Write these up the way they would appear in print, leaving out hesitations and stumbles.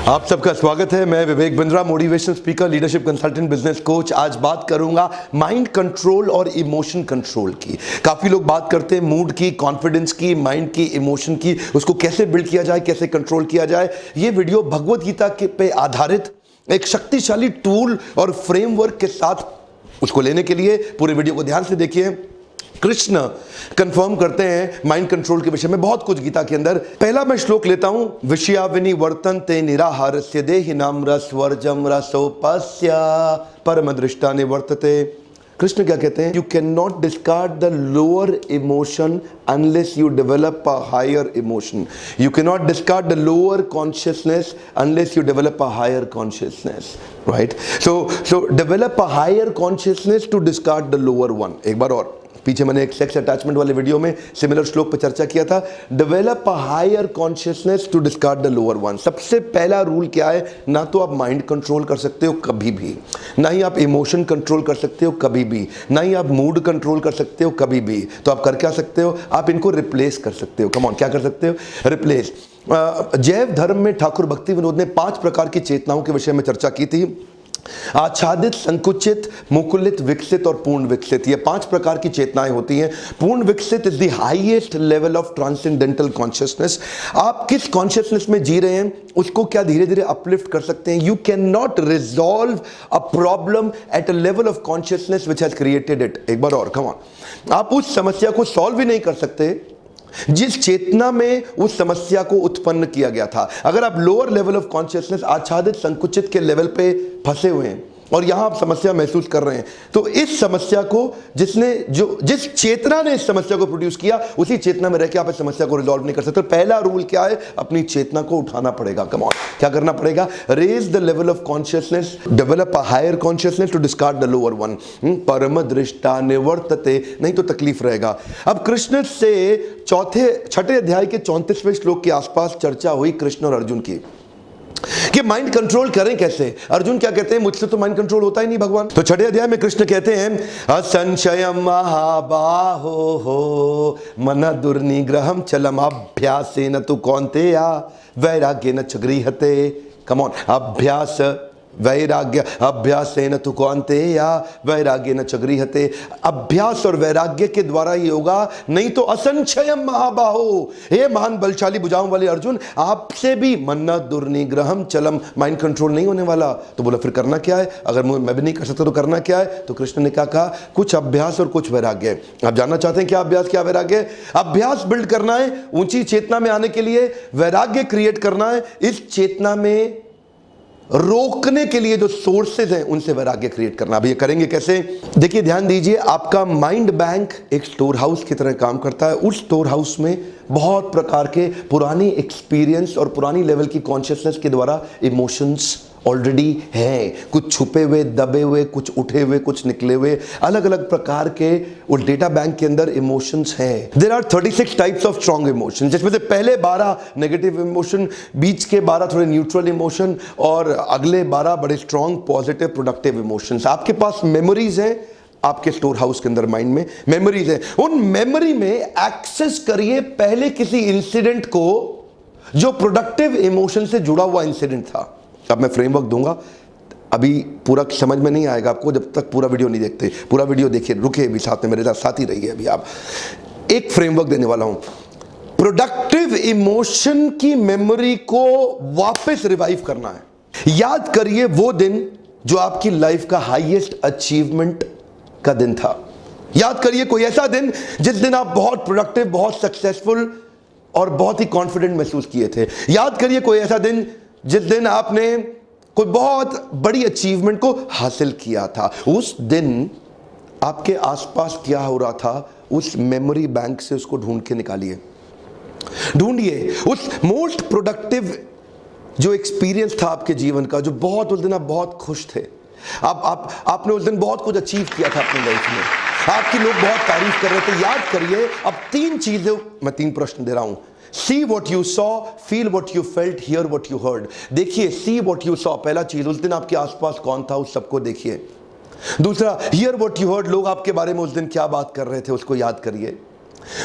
आप सबका स्वागत है। मैं Vivek Bindra, motivational speaker, leadership consultant, business coach. आज बात करूंगा माइंड कंट्रोल और इमोशन कंट्रोल की। काफी लोग बात करते हैं मूड की, कॉन्फिडेंस की, माइंड की, इमोशन की, उसको कैसे बिल्ड किया जाए, कैसे कंट्रोल किया जाए। ये वीडियो भगवत गीता के पे आधारित एक शक्तिशाली टूल और फ्रेमवर्क के साथ उसको लेने के लिए पूरे वीडियो को ध्यान से देखिए। कृष्ण कंफर्म करते हैं माइंड कंट्रोल के विषय में बहुत कुछ गीता के अंदर। पहला मैं श्लोक लेता हूं, विषयाविनी वर्तन्ते निराहारस्य देहिनाम रसवर्जम रसोपस्य परम दृष्टा निवर्तते। कृष्ण क्या कहते हैं? You can not discard the lower emotion unless you develop a higher emotion. You can not discard the lower consciousness unless you develop a higher consciousness, right? So develop a higher consciousness to discard the lower one. एक बार और, पीछे मैंने एक sex attachment वाले video में similar श्लोक पर चर्चा किया था। Develop a higher consciousness to discard the lower one. सबसे पहला रूल क्या है? ना तो आप माइंड कंट्रोल कर सकते हो कभी भी, ना ही आप इमोशन कंट्रोल कर सकते हो कभी भी, ना ही आप मूड कंट्रोल कर सकते हो कभी भी। तो आप कर क्या सकते हो? आप इनको रिप्लेस कर सकते हो। कम ऑन, क्या कर सकते हो? रिप्लेस। जैव धर्म में ठाकुर भक्ति विनोद ने 5 प्रकार की चेतनाओं के विषय में चर्चा की थी। आच्छादित, संकुचित, मुकुलित, विकसित और पूर्ण विकसित। ये 5 प्रकार की चेतनाएं होती हैं। पूर्ण विकसित is the highest level of transcendental consciousness. आप किस कॉन्शियसनेस में जी रहे हैं उसको क्या धीरे धीरे अपलिफ्ट कर सकते हैं। You can not resolve a problem at a level of consciousness which has created it. एक बार और, कम ऑन, आप उस समस्या को सॉल्व ही नहीं कर सकते जिस चेतना में उस समस्या को उत्पन्न किया गया था। अगर आप लोअर लेवल ऑफ कॉन्शियसनेस, आच्छादित, संकुचित के लेवल पे फंसे हुए हैं और यहां आप समस्या महसूस कर रहे हैं, तो इस समस्या को जिस चेतना ने इस समस्या को प्रोड्यूस किया, उसी चेतना में रह के आप इस समस्या को रिजॉल्व नहीं कर सकते। पहला रूल क्या है? अपनी चेतना को उठाना पड़ेगा। कम ऑन, क्या करना पड़ेगा? Raise the level of consciousness, develop a higher consciousness to discard the lower one. परम दृष्टा निवर्तते, नहीं तो तकलीफ रहेगा। अब कृष्ण से छठे अध्याय के 34वें श्लोक के आसपास चर्चा हुई कृष्ण और अर्जुन की कि माइंड कंट्रोल करें कैसे। अर्जुन क्या कहते हैं? मुझसे तो माइंड कंट्रोल होता ही नहीं भगवान। तो छठे अध्याय में कृष्ण कहते हैं, असंशयम महाबाहो हो मन दुर्निग्रहम चलम अभ्यासेन तु कौन्तेया वैराग्येन च गृह्यते। कम ऑन, अभ्यास वैराग्य, अभ्यासेन तु कौन्तेया वैराग्येन च गृह्यते। अभ्यास और वैराग्य के द्वारा ही होगा, नहीं तो असंशयम महाबाहो, हे महान बलशाली भुजाओं वाले अर्जुन, आपसे भी मन्ना दुर्निग्रहम चलम, माइंड कंट्रोल नहीं होने वाला। तो बोला फिर करना क्या है? अगर मैं भी नहीं कर सकता तो करना क्या है? तो कृष्ण ने क्या कहा? कुछ अभ्यास और कुछ वैराग्य। आप जानना चाहते हैं क्या अभ्यास क्या वैराग्य? अभ्यास बिल्ड करना है ऊंची चेतना में आने के लिए, वैराग्य क्रिएट करना है इस चेतना में रोकने के लिए जो सोर्सेज हैं उनसे वैराग्य क्रिएट करना। अब ये करेंगे कैसे? देखिए, ध्यान दीजिए, आपका माइंड बैंक एक स्टोर हाउस की तरह काम करता है। उस स्टोर हाउस में बहुत प्रकार के पुरानी एक्सपीरियंस और पुरानी लेवल की कॉन्शियसनेस के द्वारा इमोशंस ऑलरेडी हैं। कुछ छुपे हुए, दबे हुए, कुछ उठे हुए, कुछ निकले हुए, अलग अलग प्रकार के उस डेटा बैंक के अंदर इमोशंस हैं। There are 36 types of strong emotion, जिसमें से पहले 12 नेगेटिव इमोशन, बीच के 12 थोड़े न्यूट्रल इमोशन और अगले 12 बड़े स्ट्रॉन्ग पॉजिटिव प्रोडक्टिव इमोशंस। आपके पास मेमोरीज हैं, आपके स्टोर हाउस के अंदर माइंड में मेमोरीज हैं। उन मेमोरी में एक्सेस करिए पहले किसी इंसिडेंट को जो प्रोडक्टिव इमोशन से जुड़ा हुआ इंसिडेंट था। अब मैं फ्रेमवर्क दूंगा, अभी पूरा समझ में नहीं आएगा आपको जब तक पूरा वीडियो नहीं देखते। पूरा वीडियो देखिए, रुके भी साथ में, मेरे साथ ही रहिए। अभी आप एक फ्रेमवर्क देने वाला हूं। प्रोडक्टिव इमोशन की मेमोरी को वापस रिवाइव करना है। याद करिए वो दिन जो आपकी लाइफ का हाईएस्ट अचीवमेंट का दिन था। याद करिए कोई ऐसा दिन जिस दिन आप बहुत प्रोडक्टिव, बहुत सक्सेसफुल और बहुत ही कॉन्फिडेंट महसूस किए थे। याद करिए कोई ऐसा दिन जिस दिन आपने कोई बहुत बड़ी अचीवमेंट को हासिल किया था। उस दिन आपके आसपास क्या हो रहा था, उस मेमोरी बैंक से उसको ढूंढ के निकालिए। ढूंढिए उस मोस्ट प्रोडक्टिव जो एक्सपीरियंस था आपके जीवन का, जो बहुत उस दिन आप बहुत खुश थे। आपने उस दिन बहुत कुछ अचीव किया था अपनी लाइफ में, आपकी लोग बहुत तारीफ कर रहे थे। याद करिए। अब 3 चीजें, मैं 3 प्रश्न दे रहा हूं। See what you saw, feel what you felt, hear what you heard। देखिए, see what you saw, पहला चीज, उस दिन आपके आसपास कौन था, उस सबको देखिए। दूसरा, hear what you heard, लोग आपके बारे में उस दिन क्या बात कर रहे थे, उसको याद करिए।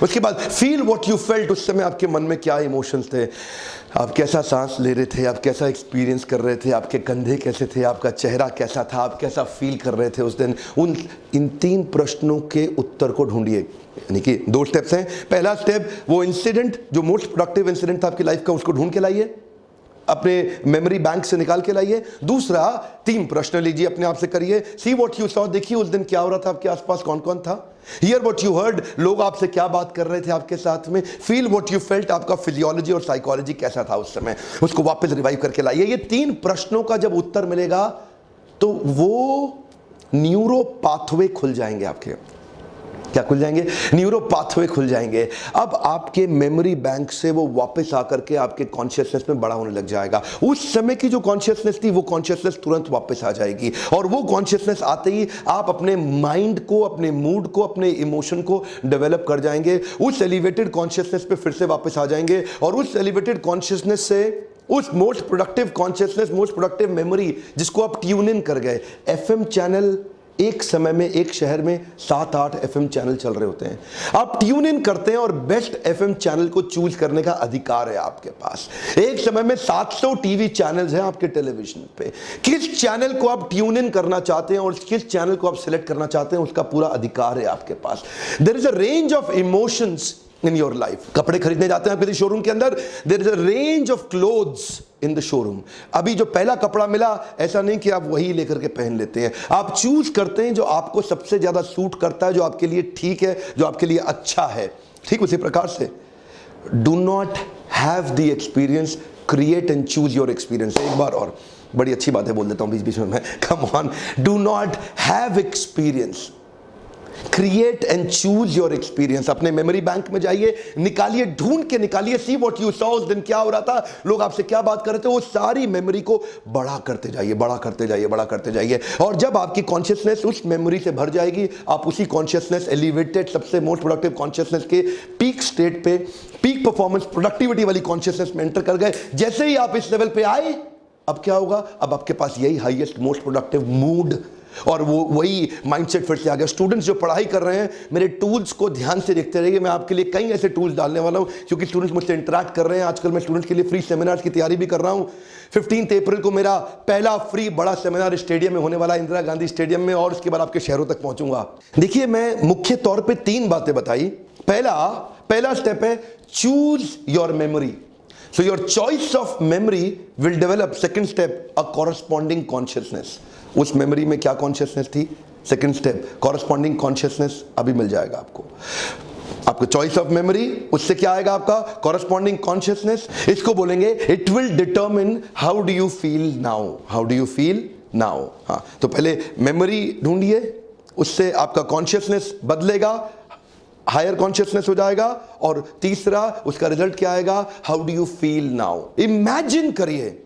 उसके बाद फील व्हाट यू फेल्ट, उस समय आपके मन में क्या इमोशंस थे, आप कैसा सांस ले रहे थे, आप कैसा एक्सपीरियंस कर रहे थे, आपके कंधे कैसे थे, आपका चेहरा कैसा था, आप कैसा फील कर रहे थे उस दिन। इन 3 प्रश्नों के उत्तर को ढूंढिए। यानी कि 2 स्टेप्स हैं। पहला स्टेप, वो इंसिडेंट जो मोस्ट प्रोडक्टिव इंसिडेंट था आपकी लाइफ का, उसको ढूंढ के लाइए, अपने मेमोरी बैंक से निकाल के लाइए। दूसरा, 3 प्रश्न लीजिए, अपने आप से करिए। सी व्हाट यू सॉ, देखिए उस दिन क्या हो रहा था, आपके आसपास कौन कौन था। हियर व्हाट यू हर्ड, लोग आपसे क्या बात कर रहे थे आपके साथ में। फील व्हाट यू फेल्ट, आपका फिजियोलॉजी और साइकोलॉजी कैसा था उस समय, उसको वापस रिवाइव करके लाइए। ये 3 प्रश्नों का जब उत्तर मिलेगा तो वो न्यूरो पाथवे खुल जाएंगे आपके। क्या खुल जाएंगे? न्यूरो पाथवे खुल जाएंगे। अब आपके मेमोरी बैंक से वो वापस आकर के आपके कॉन्शियसनेस में बड़ा होने लग जाएगा। उस समय की जो कॉन्शियसनेस थी वो कॉन्शियसनेस तुरंत वापस आ जाएगी, और वो कॉन्शियसनेस आते ही आप अपने माइंड को, अपने मूड को, अपने इमोशन को डेवलप कर जाएंगे। उस एलिवेटेड कॉन्शियसनेस पे फिर से वापस आ जाएंगे, और उस एलिवेटेड कॉन्शियसनेस से उस most productive consciousness, most productive memory जिसको आप ट्यून इन कर गए। एफएम चैनल एक समय में एक शहर में 7-8 एफएम चैनल चल रहे होते हैं। आप ट्यून इन करते हैं और बेस्ट एफएम चैनल को चूज करने का अधिकार है आपके पास। एक समय में 700 टीवी चैनल्स हैं आपके टेलीविजन पे। किस चैनल को आप ट्यून इन करना चाहते हैं और किस चैनल को आप सिलेक्ट करना चाहते हैं, उसका पूरा अधिकार है आपके पास। There is a range of emotions in your life. कपड़े खरीदने जाते हैं आप किसी शोरूम के अंदर, there is a range of clothes in the showroom. अभी जो पहला कपड़ा मिला, ऐसा नहीं कि आप वही लेकर के पहन लेते हैं, आप चूज करते हैं जो आपको सबसे ज्यादा सूट करता है, जो आपके लिए ठीक है, जो आपके लिए अच्छा है। ठीक उसी प्रकार से do not have the experience, create and choose your experience. एक बार और बड़ी अच्छी बातें बोल देता हूं बीच बीच में मैं, come on. Do not have experience, create and choose your experience. अपने मेमोरी बैंक में जाइए, निकालिए, ढूंढ के निकालिए। सी व्हाट यू सॉ, उस दिन क्या हो रहा था, लोग आपसे क्या बात कर रहे थे, वो सारी मेमोरी को बड़ा करते जाइए, बड़ा करते जाइए, बड़ा करते जाइए। और जब आपकी कॉन्शियसनेस उस मेमोरी से भर जाएगी, आप उसी कॉन्शियसनेस, एलिवेटेड, सबसे मोस्ट प्रोडक्टिव कॉन्शियसनेस के पीक स्टेट पे, पीक परफॉर्मेंस, प्रोडक्टिविटी वाली कॉन्शियसनेस में एंटर कर गए। जैसे ही आप इस लेवल पे आए, अब क्या होगा, अब आपके पास यही हाईएस्ट मोस्ट प्रोडक्टिव मूड और वो वही माइंडसेट फिर से आ गया। स्टूडेंट्स जो पढ़ाई कर रहे हैं, मेरे टूल्स को ध्यान से देखते रहिए। मैं आपके लिए कई ऐसे टूल्स डालने वाला हूं, क्योंकि स्टूडेंट्स मुझसे इंटरैक्ट कर रहे हैं। आजकल मैं स्टूडेंट्स के लिए फ्री सेमिनार्स की तैयारी भी कर रहा हूं। 15 अप्रैल को मेरा पहला फ्री बड़ा सेमिनार स्टेडियम में होने वाला है, इंदिरा गांधी स्टेडियम में, और उसके बाद आपके शहरों तक पहुंचूंगा। देखिए, मैं मुख्य तौर पर 3 बातें बताई। पहला स्टेप है choose your memory. So your choice of memory will develop, second step, a corresponding consciousness. उस मेमोरी में क्या कॉन्शियसनेस थी, सेकंड स्टेप कॉरस्पॉन्डिंग कॉन्शियसनेस अभी मिल जाएगा आपको। आपको चॉइस ऑफ मेमोरी, उससे क्या आएगा आपका कॉरस्पॉन्डिंग कॉन्शियसनेस। इसको बोलेंगे it will determine how do you feel now, how do you feel now. हाँ, तो पहले मेमोरी ढूंढिए, उससे आपका कॉन्शियसनेस बदलेगा, हायर कॉन्शियसनेस हो जाएगा, और तीसरा उसका रिजल्ट क्या आएगा, how do you feel now. Imagine करिए,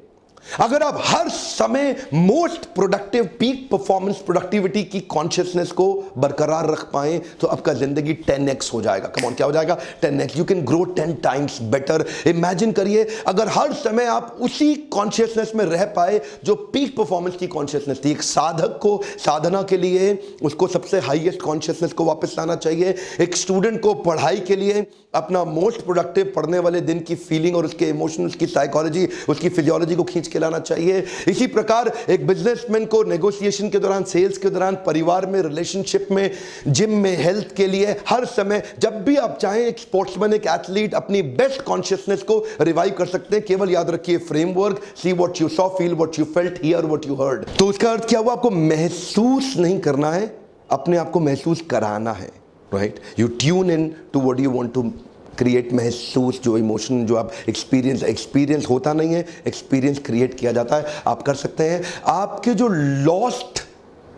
अगर आप हर समय most productive, peak performance, productivity की कॉन्शियसनेस को बरकरार रख पाए, तो आपका जिंदगी 10x हो जाएगा। कम ऑन, क्या हो जाएगा, 10x। You can grow 10 times better. Imagine करिए, अगर हर समय आप उसी कॉन्शियसनेस में रह पाए जो पीक परफॉर्मेंस की कॉन्शियसनेस थी। एक साधक को साधना के लिए उसको सबसे हाईएस्ट कॉन्शियसनेस को वापस लाना चाहिए। एक स्टूडेंट को पढ़ाई के लिए अपना मोस्ट प्रोडक्टिव पढ़ने वाले दिन की फीलिंग और उसके इमोशन, उसकी साइकोलॉजी, उसकी फिजियोलॉजी को खींच के लाना चाहिए। इसी प्रकार एक बिजनेसमैन को नेगोशिएशन के दौरान, सेल्स के दौरान, परिवार में, रिलेशनशिप में, जिम में, हेल्थ के लिए हर समय जब भी आप चाहें, एक स्पोर्ट्समैन, एक एथलीट अपनी बेस्ट कॉन्शियसनेस को रिवाइव कर सकते हैं। केवल याद रखिए framework, see what you saw, feel what you felt, here what you heard. तो उसका अर्थ क्या हुआ, आपको महसूस नहीं करना है, अपने आप को महसूस कराना है। Right, you tune in to what you want to create. महसूस, जो इमोशन, जो आप एक्सपीरियंस होता नहीं है, एक्सपीरियंस क्रिएट किया जाता है। आप कर सकते हैं। आपके जो लॉस्ट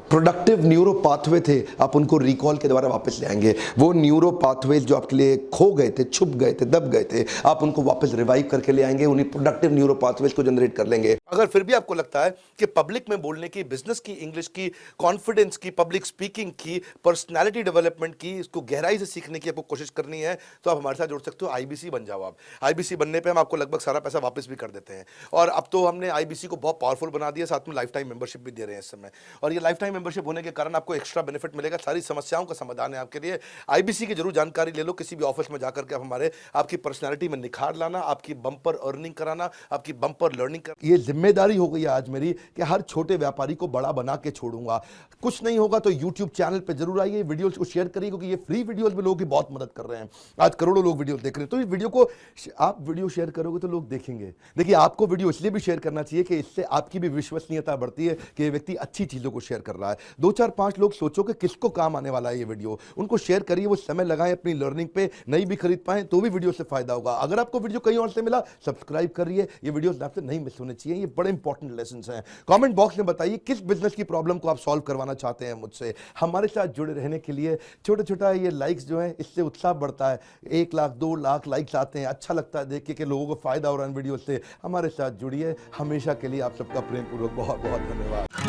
प्रोडक्टिव न्यूरो पाथवे थे, आप उनको रिकॉल के द्वारा वापस ले आएंगे। वो न्यूरो पाथवेज जो आपके लिए खो गए थे, छुप गए थे, दब गए थे, आप उनको वापस रिवाइव करके ले आएंगे। उन्हीं प्रोडक्टिव न्यूरो पाथवेज को जनरेट कर लेंगे। अगर फिर भी आपको लगता है कि पब्लिक में बोलने की, बिजनेस की, इंग्लिश की, कॉन्फिडेंस की, पब्लिक स्पीकिंग की, पर्सनैलिटी डेवलपमेंट की, इसको गहराई से सीखने की आपको कोशिश करनी है, तो आप हमारे साथ जुड़ सकते हो। आईबीसी बन जाओ। आप आईबीसी बनने पे हम आपको लगभग सारा पैसा वापस भी कर देते हैं। और अब तो हमने आईबीसी को बहुत पावरफुल बना दिया, साथ में लाइफ टाइम मेंबरशिप भी दे रहे हैं इस समय। और ये लाइफ टाइम मेंबरशिप होने के कारण आपको एक्स्ट्रा बेनिफिट मिलेगा, सारी समस्याओं का समाधान है आपके लिए। आईबीसी की जरूर जानकारी ले लो, किसी भी ऑफिस में जाकर के आप हमारे आपकी पर्सनैलिटी में निखार लाना, आपकी बम्पर अर्निंग कराना, आपकी बम्पर लर्निंग कर, ये जिम्मेदारी हो गई है आज मेरी कि हर छोटे व्यापारी को बड़ा बना के छोड़ूंगा। कुछ नहीं होगा तो यूट्यूब चैनल पे जरूर आइए, वीडियोस को शेयर करिए, क्योंकि ये फ्री वीडियोस में लोगों की बहुत मदद कर रहे हैं। आज करोड़ों लोग वीडियो देख रहे हैं, तो इस वीडियो को आप वीडियो शेयर करोगे तो लोग देखेंगे। देखिए, आपको वीडियो इसलिए भी शेयर करना चाहिए कि इससे आपकी भी विश्वसनीयता बढ़ती है कि ये व्यक्ति अच्छी चीजों को शेयर कर रहा है। 2-4-5 लोग सोचो कि किसको काम आने वाला है ये वीडियो, उनको शेयर करिए, वो समय लगाएं अपनी लर्निंग पे, नहीं भी खरीद पाए तो भी वीडियो से फायदा होगा। अगर आपको वीडियो कहीं और से मिला, सब्सक्राइब करिए, ये वीडियोस आपसे नहीं मिस होने चाहिए, ये बड़े इंपॉर्टेंट लेसन हैं। कमेंट बॉक्स में बताइए किस बिजनेस की प्रॉब्लम को आप सॉल्व करवाना चाहते हैं मुझसे। हमारे साथ जुड़े रहने के लिए छोटा छोटा ये लाइक्स जो है, इससे उत्साह बढ़ता है। 1 लाख 2 लाख लाइक्स आते हैं, अच्छा लगता है देख के कि लोगों को फायदा हो रहा है वीडियो से। हमारे साथ जुड़िए, हमेशा के लिए आप सबका प्रेम पूर्वक बहुत बहुत धन्यवाद।